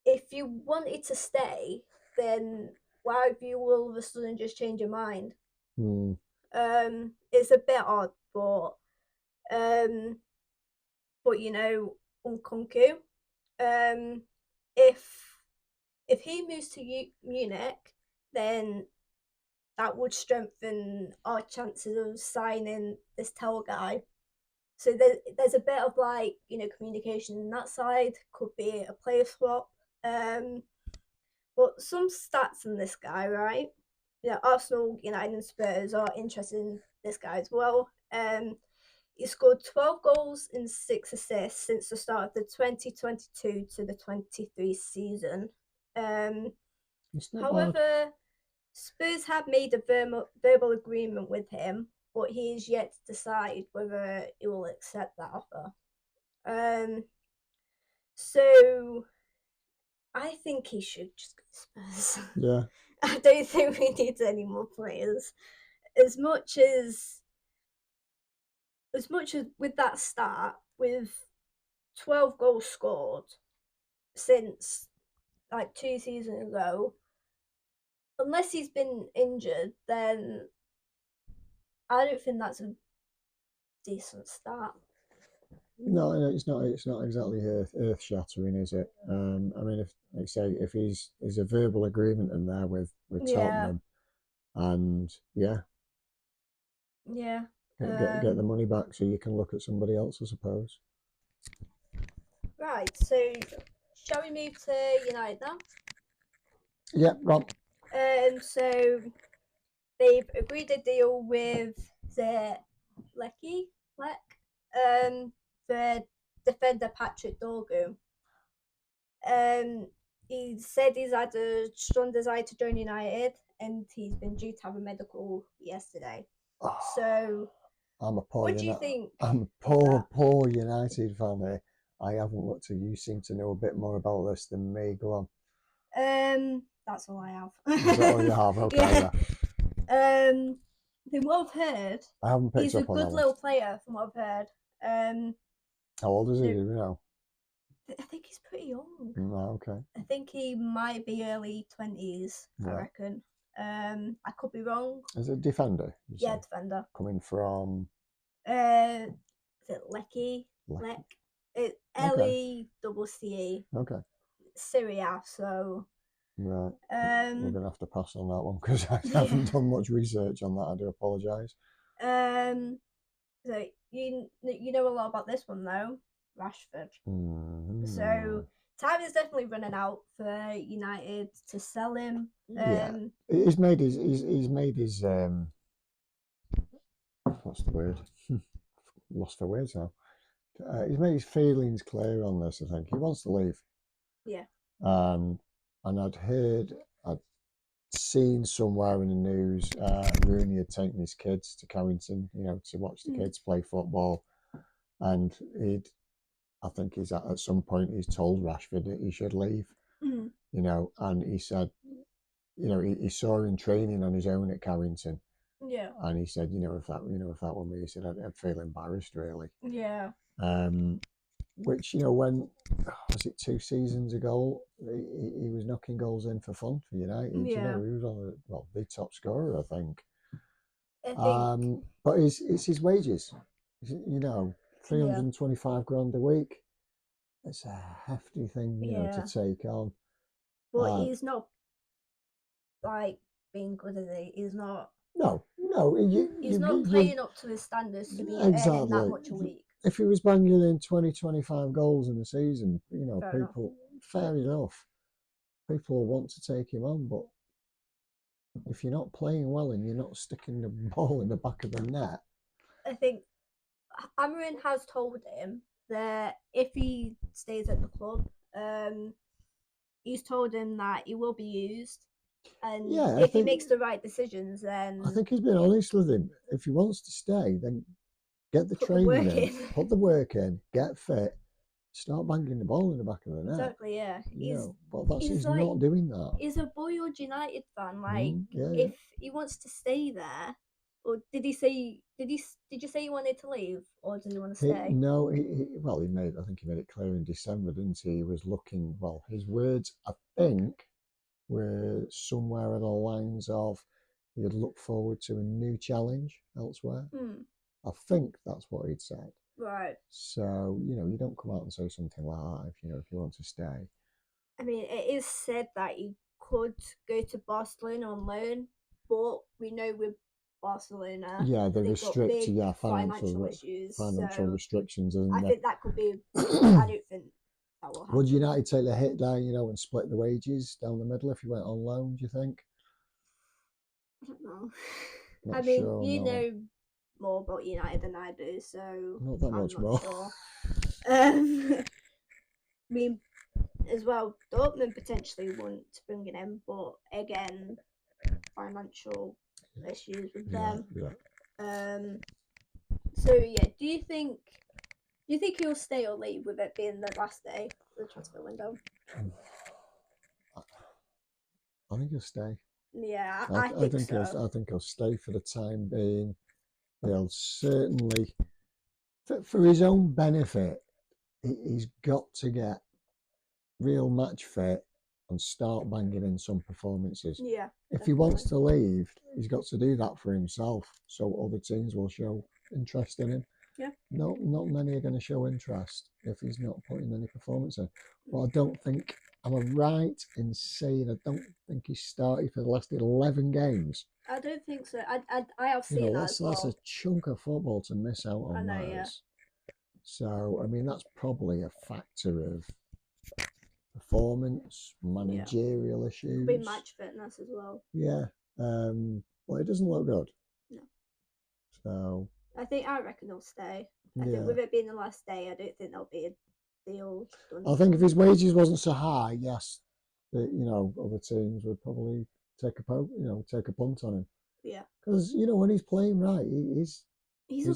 if you wanted to stay, then why have you all of a sudden just changed your mind? It's a bit odd, but Nkunku, if he moves to Munich, then that would strengthen our chances of signing this Tell guy. So there's a bit of communication on that side. Could be a player swap. But some stats on this guy, right? Arsenal, United, and Spurs are interested in this guy as well. He scored 12 goals and 6 assists since the start of the 2022 to the 23 season. However, bad. Spurs have made a verbal agreement with him, but he is yet to decide whether he will accept that offer. So I think he should just go to Spurs. Yeah. I don't think we need any more players. As much as with that start, with 12 goals scored since like 2 seasons ago. Unless he's been injured, then I don't think that's a decent start. No, no, it's not. It's not exactly earth shattering, is it? I mean, if like say, if he's a verbal agreement in there with Yeah, Tottenham, and yeah, yeah. get the money back so you can look at somebody else, I suppose. Right, so shall we move to United now? Yeah, Rob. So they've agreed a deal with the Leck, the defender Patrick Dorgu. Um, he said he's had a strong desire to join United, and he's been due to have a medical yesterday. So, I'm a poor what do you think? I'm a poor United fan here. I haven't looked at you. Seem to know a bit more about this than me. Go on. That's all I have. Is that all you have? Okay, Yeah. yeah. From what I've heard, I haven't picked he's a up on that good one. little player. From what I've heard, How old is he? so Do you know? I think he's pretty young. Okay. I think he might be early 20s. I Right. reckon. I could be wrong. As a defender, you Yeah, say? defender. Coming from Is it Lecky? Lecky. Lek. It Okay. LECCE. Okay. Syria. So Right. We're gonna have to pass on that one because I yeah. haven't done much research on that. I do apologise. Um. So you know a lot about this one though, Rashford. So time is definitely running out for United to sell him. Yeah. He's made his what's the word? Lost for words now. He's made his feelings clear on this. I think he wants to leave. Yeah. And I'd seen somewhere in the news, Rooney had taken his kids to Carrington, to watch the kids play football, and I think he's at some point he's told Rashford that he should leave, and he said, he saw him training on his own at Carrington. Yeah. And he said, if that were me, he said, I'd feel embarrassed, really. Yeah. Which, when, was it 2 seasons ago, he was knocking goals in for fun for United. Yeah. He was on the top scorer, I think. I think. But it's his wages. 325 grand a week. It's a hefty thing, to take on. But he's not like being good at it. He's not. No. He's not playing up to his standards to be earning that much a week. If he was banging in 20-25 goals in a season, fair enough. People will want to take him on, but if you're not playing well and you're not sticking the ball in the back of the net, I think Amarin has told him that if he stays at the club, he's told him that he will be used, and if he makes the right decisions, then I think he's been honest with him. If he wants to stay, then get the training in, put the work in, get fit, start banging the ball in the back of the net. Exactly, yeah. But he's not doing that. He's a boyhood United fan. Like, if he wants to stay there, or did he say? Did you say he wanted to leave, or does he want to stay? No, he made. I think he made it clear in December, didn't he? He was looking. Well, his words, I think, were somewhere along the lines of he'd look forward to a new challenge elsewhere. I think that's what he'd said. Right. So, you don't come out and say something like that if you want to stay. I mean, it is said that he could go to Barcelona on loan, but we know with Barcelona, they restrict financial issues, restrictions, isn't I there? think that could be. I don't think that will happen. Would United take the hit down, and split the wages down the middle if you went on loan? Do you think? I don't know. Not sure, you know more about United than I do, so not that much more. Sure. I mean, as well, Dortmund potentially want to bring it in, but again, financial issues with them. So yeah, do you think he'll stay or leave with it being the last day of the transfer window? I think he'll stay. Yeah, I think so. I think he'll stay for the time being. He'll certainly, for his own benefit, he's got to get real match fit and start banging in some performances. Yeah, If he definitely. wants to leave, he's got to do that for himself, so other teams will show interest in him. Yeah. No, not many are going to show interest if he's not putting any performance in. But I don't think I'm right in saying I don't think he's started for the last 11 games. I don't think so. I have You seen know, that as that's a well. chunk of football to miss out I on know, that yeah. is. So I mean, that's probably a factor of performance, Yeah. managerial Could be issues. match fitness as well. Yeah, well, it doesn't look good. No. So I reckon he'll stay. I think yeah, with it being the last day, I don't think there'll be a deal done I for think if him. his wages wasn't so high, yes, other teams would probably take a punt on him Yeah. because when he's playing right, he's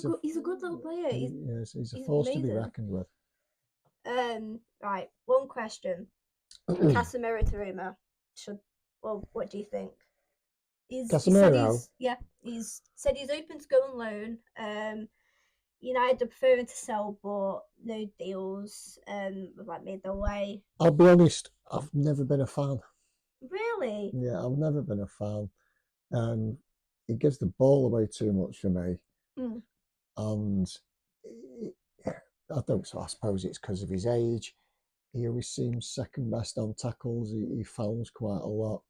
a He's a good little player. he's a He's force to be amazing. reckoned with. Right. One question. Casemiro to Roma. What do you think? He said Casemiro, he's said he's open to go on loan. United are preferring to sell, but no deals. Have like made their way. I'll be honest, I've never been a fan. Really? Yeah, I've never been a fan. Um, he gives the ball away too much for me, Mm. and I don't. So I suppose it's because of his age. He always seems second best on tackles. He fouls quite a lot.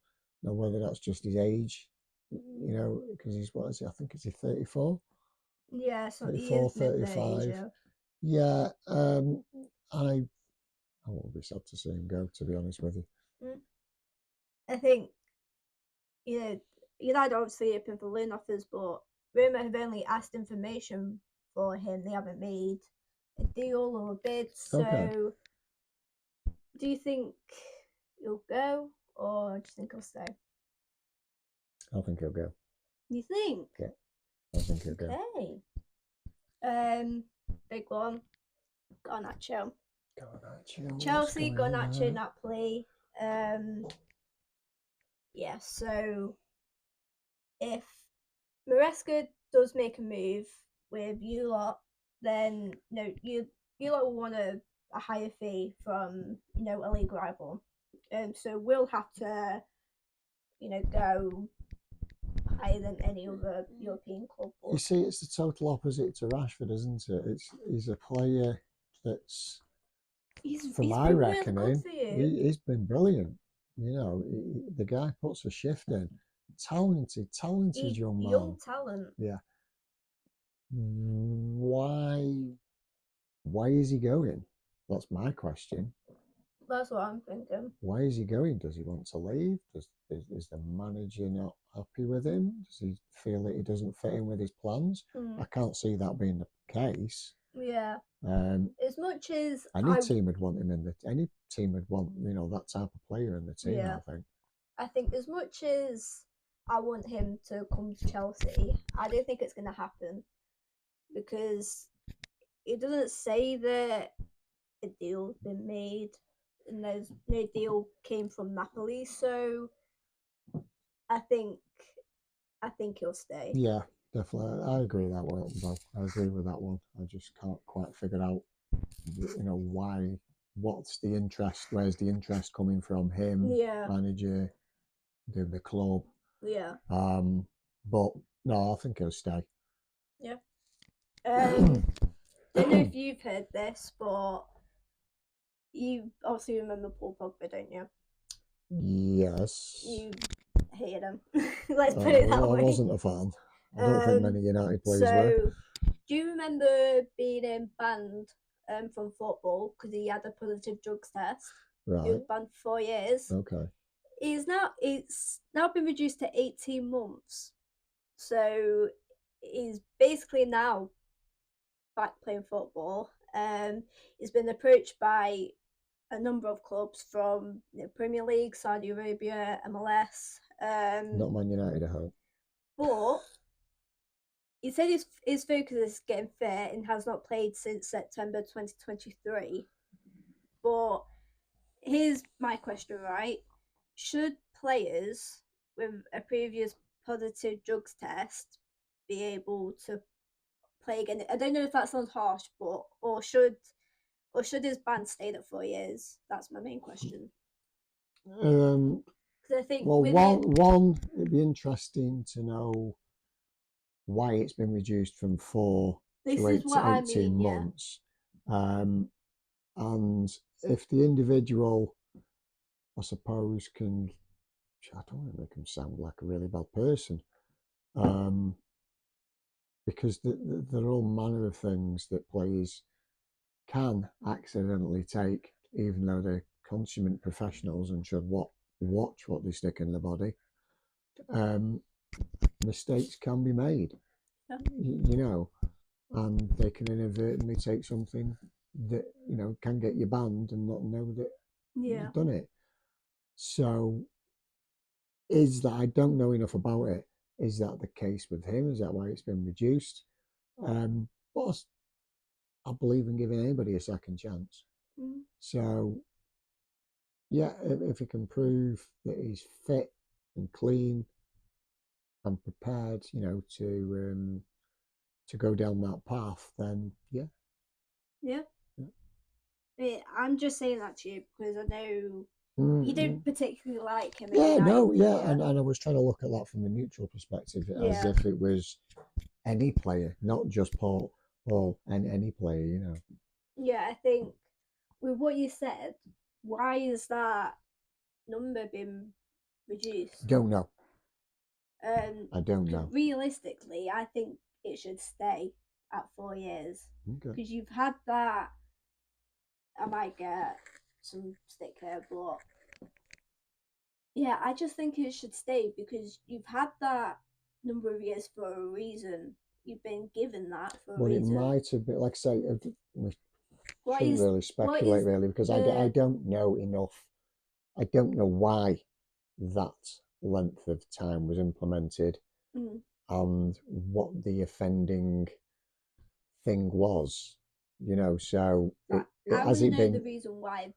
Now whether that's just his age, because he's what is he? I think is he 34, Yeah, so he 34, is mid 30s. 35. Yeah. Yeah, I I won't be sad to see him go. To be honest with you. Mm. I think you know United obviously open for loan offers, but Roma have only asked information for him. They haven't made a deal or a bid. Okay, So, do you think he'll go, or do you think he'll stay? I think he'll go. You think? Yeah, I think he'll go. Okay. Big one. Garnacho. What's Chelsea, going on Garnacho, there? Napoli. Yeah. So if Maresca does make a move with you lot, then you lot will want a higher fee from a league rival. So we'll have to go higher than any other European club. You But see, it's the total opposite to Rashford, isn't it? He's a player that's, for he's my been really good reckoning, for you. he's been brilliant. The guy puts a shift in. Talented young man. Young talent. Yeah. Why? Why is he going? That's my question. That's what I'm thinking. Why is he going? Does he want to leave? Is the manager not happy with him? Does he feel that he doesn't fit in with his plans? I can't see that being the case. Yeah. Um, As much as any team would want him any team would want that type of player in the team. yeah, I think. I think as much as I want him to come to Chelsea, I don't think it's going to happen because it doesn't say that a deal's been made and there's no deal came from Napoli. So I think I think he'll stay. Yeah, definitely. I agree that one. Well, I agree with that one. I just can't quite figure out, why. What's the interest? Where's the interest coming from? Him, Yeah, manager, the club. yeah, But no, I think he'll stay. yeah. Don't know if you've heard this, but you obviously remember Paul Pogba, don't you? Yes. You hated him. Let's put it that I way. wasn't a fan. I don't think many United players were. So, do you remember being banned from football because he had a positive drugs test? He was Right. banned for 4 years. Okay. It's now been reduced to 18 months. So he's basically now back playing football. He's been approached by a number of clubs from the Premier League, Saudi Arabia, MLS. Not Man United, I hope. But he said his focus is getting fit and has not played since September 2023. But here's my question, right? Should players with a previous positive drugs test be able to play again? I don't know if that sounds harsh, but or should or should his ban stayed at 4 years? That's my main question. Um, Because I think well, with it, it'd be interesting to know why it's been reduced from 4 this to is 8 what to I 18 mean. Yeah, months. And if the individual, I suppose, can, I don't want to make him sound like a really bad person, because there are all manner of things that players can accidentally take, even though they're consummate professionals and should watch what they stick in the body. Mistakes can be made, yeah, you know, and they can inadvertently take something that, you know, can get you banned and not know that yeah. you've done it. So, is that, I don't know enough about it. Is that the case with him? Is that why it's been reduced? But I believe in giving anybody a second chance. Mm. So, yeah, if he can prove that he's fit and clean and prepared, you know, to go down that path, then yeah. Yeah. Yeah. I'm just saying that to you because I know you Mm-hmm. don't particularly like him at Yeah, United. no, yeah, and I was trying to look at that from a neutral perspective, as Yeah. if it was any player, not just Paul, and any player, you know. Yeah, I think with what you said, why is that number been reduced? Don't know. Um, I don't know. realistically, I think it should stay at 4 years Okay. because you've had that. I might get some stick here, but yeah, I just think it should stay because you've had that number of years for a reason. You've been given that for a Well, it reason. might have been, like I say, we What shouldn't is really what speculate, is really, because I don't know enough. I don't know why that length of time was implemented mm, and what the offending thing was, you know. So I has want to it know the been? reason why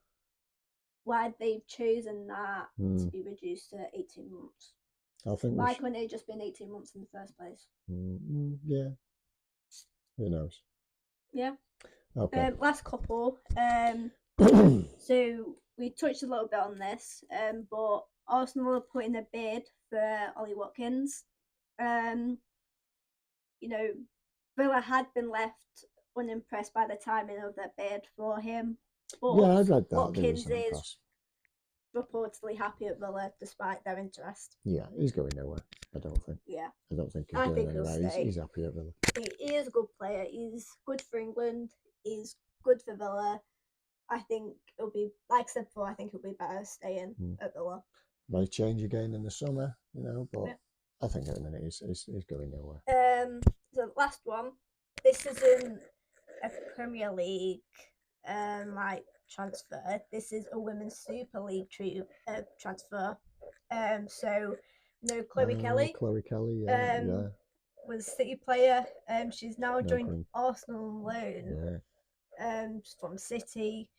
they've chosen that to Mm, be reduced to 18 months. I think we Why should. couldn't it just been 18 months in the first place? Yeah, who knows? Yeah. Okay. Last couple. So we touched a little bit on this, but Arsenal are putting a bid for Ollie Watkins. Um, you know, Villa had been left unimpressed by the timing of their bid for him, Yeah, but I read that. There was Watkins some is press. reportedly happy at Villa despite their interest. Yeah, he's going nowhere. I don't think. Yeah, I don't think he's I going think he'll anywhere. stay. He's happy at Villa. He is a good player. He's good for England. He's good for Villa. I think it'll be, like I said before, I think it'll be better staying at Villa. Might change again in the summer, you know, but Yeah. I think at the minute he's going nowhere. The last one. This isn't a Premier League like transfer. This is a Women's Super League transfer. So Chloe Kelly. Chloe Kelly, yeah, yeah. Was City player. She's now No joined cream. Arsenal on loan. Yeah. From City,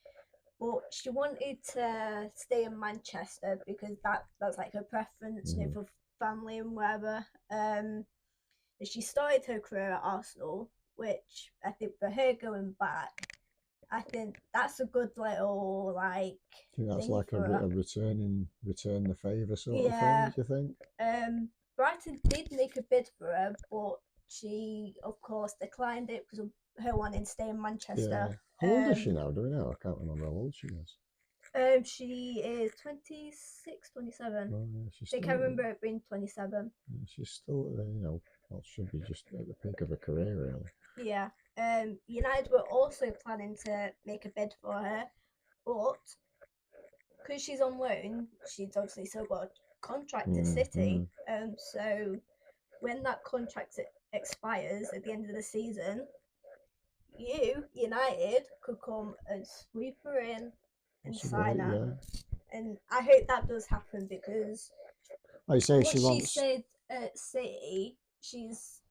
but she wanted to stay in Manchester because that's like her preference, for family and wherever. She started her career at Arsenal, which I think for her going back, I think that's a good little I think that's like a return the favour sort of thing. Do you think? Brighton did make a bid for her, but she of course declined it because of her wanting to stay in Manchester. Yeah. How old is she now? Do we know? I can't remember how old she is. She is 26, 27. Oh, yeah, she's I think I still. remember it being 27. She's still, you know, well, should be just at the peak of her career, really. Yeah. United were also planning to make a bid for her, but because she's on loan, she's obviously still got a contract at City. So when that contract expires at the end of the season, United, could come and sweep her in and sign her. Yeah. And I hope that does happen because I say what she she wants. said at City, she's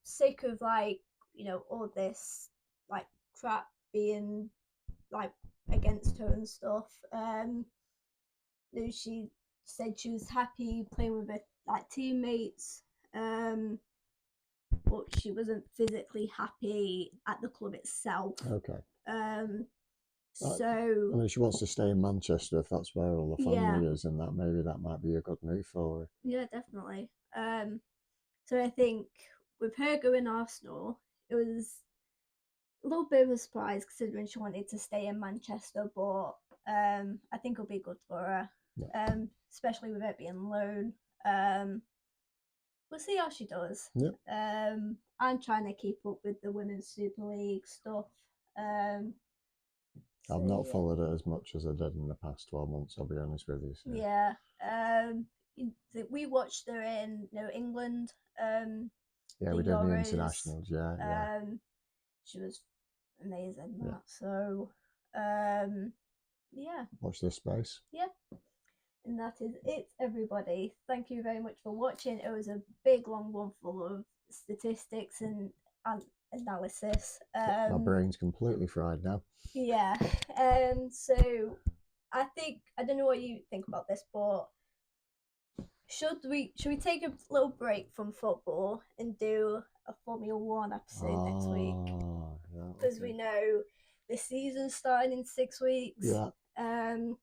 sick of all this like crap being like against her and stuff. She said she was happy playing with her like teammates, but she wasn't physically happy at the club itself. Okay. So I mean, she wants to stay in Manchester if that's where all the yeah, family is, and that maybe that might be a good move for her. yeah, definitely. So I think with her going Arsenal, it was a little bit of a surprise considering she wanted to stay in Manchester, but I think it'll be good for her, Yeah. especially with it being loan. Um, we'll see how she does. Yep. I'm trying to keep up with the Women's Super League stuff. Um, I've so not yeah, followed it as much as I did in the past 12 months, I'll be honest with you. So. yeah. We watched her in England. Yeah, The we did the Euros. internationals. Yeah, yeah, She was amazing. yeah. That so. Um, yeah, Watch this space. yeah. And that is it, everybody. Thank you very much for watching. It was a big, long one full of statistics and analysis. My brain's completely fried now. Yeah. So I don't know what you think about this, but should we take a little break from football and do a Formula One episode next week? Yeah, Because we know the season's starting in 6 weeks. yeah. Um,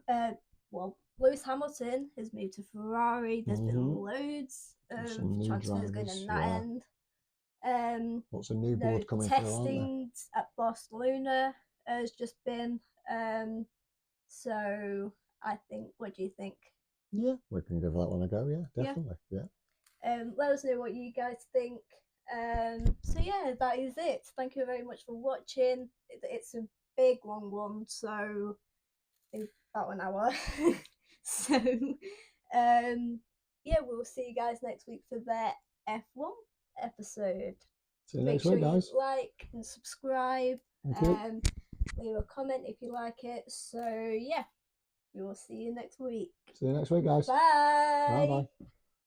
uh, well, Lewis Hamilton has moved to Ferrari. There's been loads Some of new transfers going drivers. in that Yeah. end. Lots of new No blood coming through, aren't there? testing at Barcelona has just been. So I think, what do you think? Yeah, we can give that one a go. Yeah, definitely. Yeah. Let us know what you guys think. So yeah, that is it. Thank you very much for watching. It's a big long one, so about an hour. So yeah, we'll see you guys next week for their F1 episode. See you Make next sure week, you guys. like and subscribe. Thank you. Leave a comment if you like it. So yeah, we will see you next week. See you next week, guys. Bye Bye. bye.